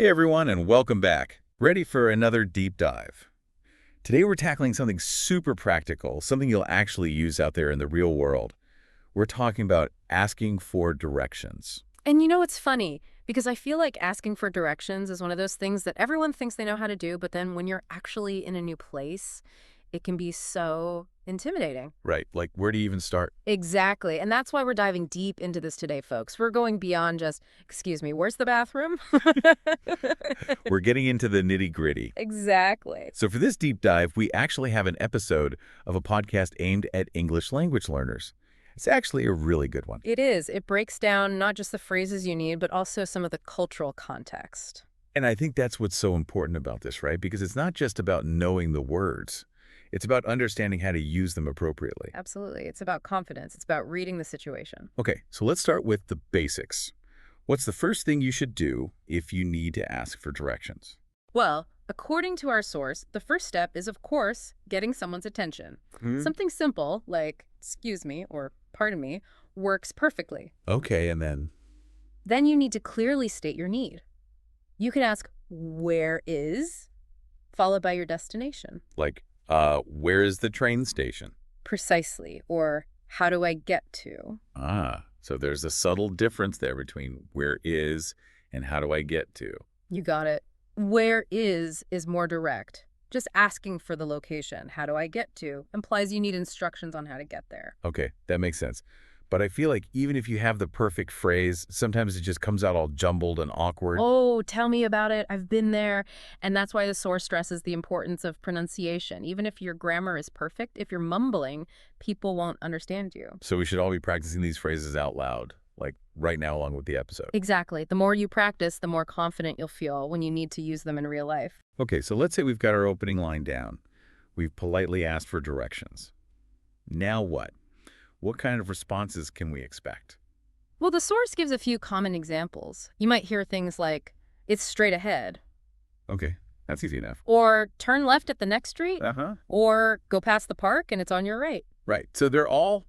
Hey everyone, and welcome back. Ready for another deep dive. Today we're tackling something super practical, something you'll actually use out there in the real world. We're talking about asking for directions. And you know, it's funny because I feel like asking for directions is one of those things that everyone thinks they know how to do, but then when you're actually in a new place, it can be so intimidating. Right, like where do you even start? Exactly. And that's why we're diving deep into this today, folks. We're going beyond just, excuse me, where's the bathroom? We're getting into the nitty-gritty. Exactly. So for this deep dive, we actually have an episode of a podcast aimed at English language learners. It's actually a really good one. It is. It breaks down not just the phrases you need, but also some of the cultural context. And I think that's what's so important about this, right? Because it's not just about knowing the words. It's about understanding how to use them appropriately. Absolutely. It's about confidence. It's about reading the situation. Okay, so let's start with the basics. What's the first thing you should do if you need to ask for directions? Well, according to our source, the first step is, of course, getting someone's attention. Something simple, like, excuse me, or pardon me, works perfectly. Okay, and then? Then you need to clearly state your need. You can ask, where is, followed by your destination. Like, where is the train station? Precisely, or how do I get to? Ah, so there's a subtle difference there between where is and how do I get to. You got it. Where is more direct. Just asking for the location, how do I get to, implies you need instructions on how to get there. Okay, that makes sense. But I feel like even if you have the perfect phrase, sometimes it just comes out all jumbled and awkward. Oh, tell me about it. I've been there. And that's why the source stresses the importance of pronunciation. Even if your grammar is perfect, if you're mumbling, people won't understand you. So we should all be practicing these phrases out loud, like right now along with the episode. Exactly. The more you practice, the more confident you'll feel when you need to use them in real life. Okay, so let's say we've got our opening line down. We've politely asked for directions. Now what? What kind of responses can we expect? Well, the source gives a few common examples. You might hear things like, it's straight ahead, Okay, that's easy enough. or turn left at the next street, Uh-huh. or go past the park and it's on your right. Right, so they're all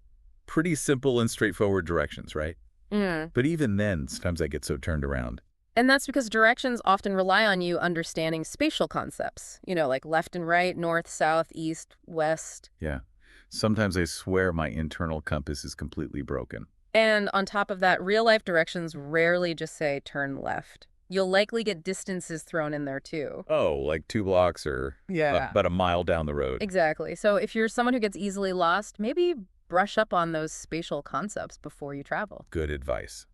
pretty simple and straightforward directions, right? But even then, sometimes I get so turned around. And that's because directions often rely on you understanding spatial concepts, like left and right, north, south, east, west. Yeah. Sometimes I swear my internal compass is completely broken. And on top of that, real-life directions rarely just say turn left. You'll likely get distances thrown in there too. Oh, like 2 blocks or about a mile down the road. Exactly. So if you're someone who gets easily lost, maybe brush up on those spatial concepts before you travel. Good advice.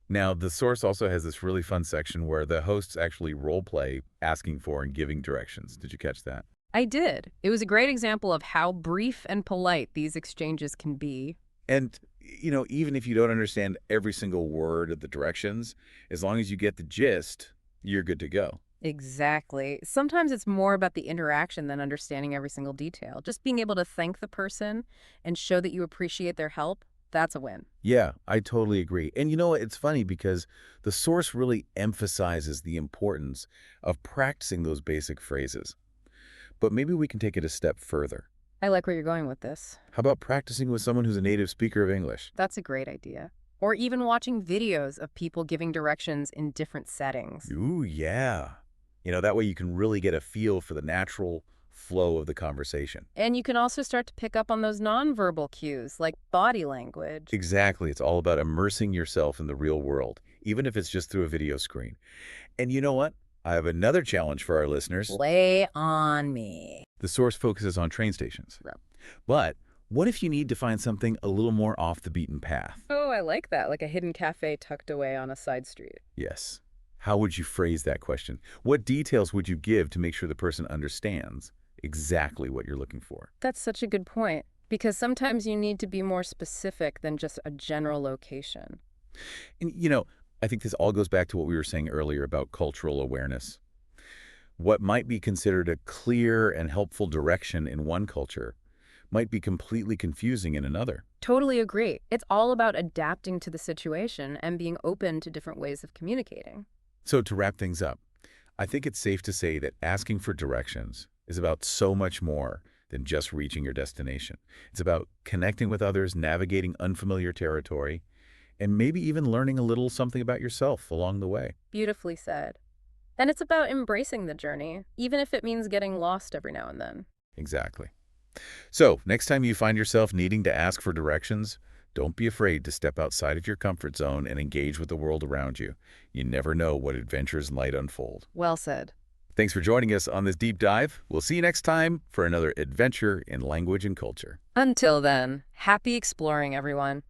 Now, the source also has this really fun section where the hosts actually role play asking for and giving directions. Did you catch that? I did. It was a great example of how brief and polite these exchanges can be. And, even if you don't understand every single word of the directions, as long as you get the gist, you're good to go. Exactly. Sometimes it's more about the interaction than understanding every single detail. Just being able to thank the person and show that you appreciate their help, that's a win. Yeah, I totally agree. And it's funny because the source really emphasizes the importance of practicing those basic phrases. But maybe we can take it a step further. I like where you're going with this. How about practicing with someone who's a native speaker of English? That's a great idea. Or even watching videos of people giving directions in different settings. Ooh, yeah. That way you can really get a feel for the natural flow of the conversation. And you can also start to pick up on those nonverbal cues, like body language. Exactly. It's all about immersing yourself in the real world, even if it's just through a video screen. And you know what? I have another challenge for our listeners. Lay on me. The source focuses on train stations. Yep. But what if you need to find something a little more off the beaten path? Oh, I like that, like a hidden cafe tucked away on a side street. Yes. How would you phrase that question? What details would you give to make sure the person understands exactly what you're looking for? That's such a good point, because sometimes you need to be more specific than just a general location. And, I think this all goes back to what we were saying earlier about cultural awareness. What might be considered a clear and helpful direction in one culture might be completely confusing in another. Totally agree. It's all about adapting to the situation and being open to different ways of communicating. So to wrap things up, I think it's safe to say that asking for directions is about so much more than just reaching your destination. It's about connecting with others, navigating unfamiliar territory, and maybe even learning a little something about yourself along the way. Beautifully said. And it's about embracing the journey, even if it means getting lost every now and then. Exactly. So, next time you find yourself needing to ask for directions, don't be afraid to step outside of your comfort zone and engage with the world around you. You never know what adventures might unfold. Well said. Thanks for joining us on this deep dive. We'll see you next time for another adventure in language and culture. Until then, happy exploring, everyone.